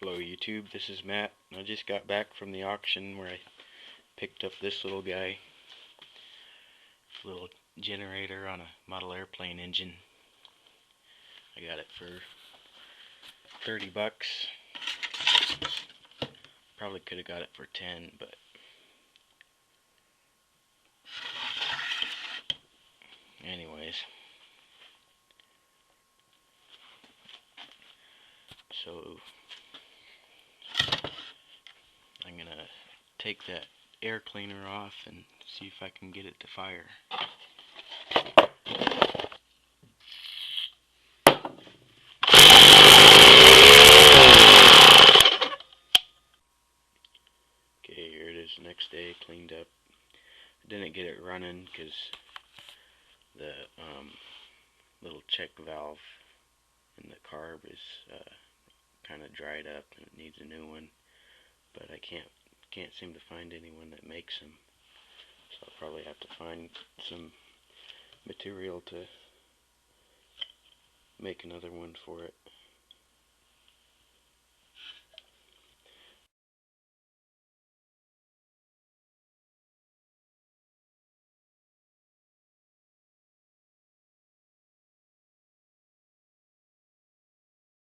Hello YouTube, this is Matt. I just got back from the auction where I picked up this little guy. Little generator on a model airplane engine. I got it for 30 bucks. Probably could have got it for 10, but anyways. So I'm gonna take that air cleaner off and see if I can get it to fire. Okay, here it is, next day, cleaned up. I didn't get it running because the little check valve in the carb is kind of dried up and it needs a new one. But I can't seem to find anyone that makes them. So I'll probably have to find some material to make another one for it.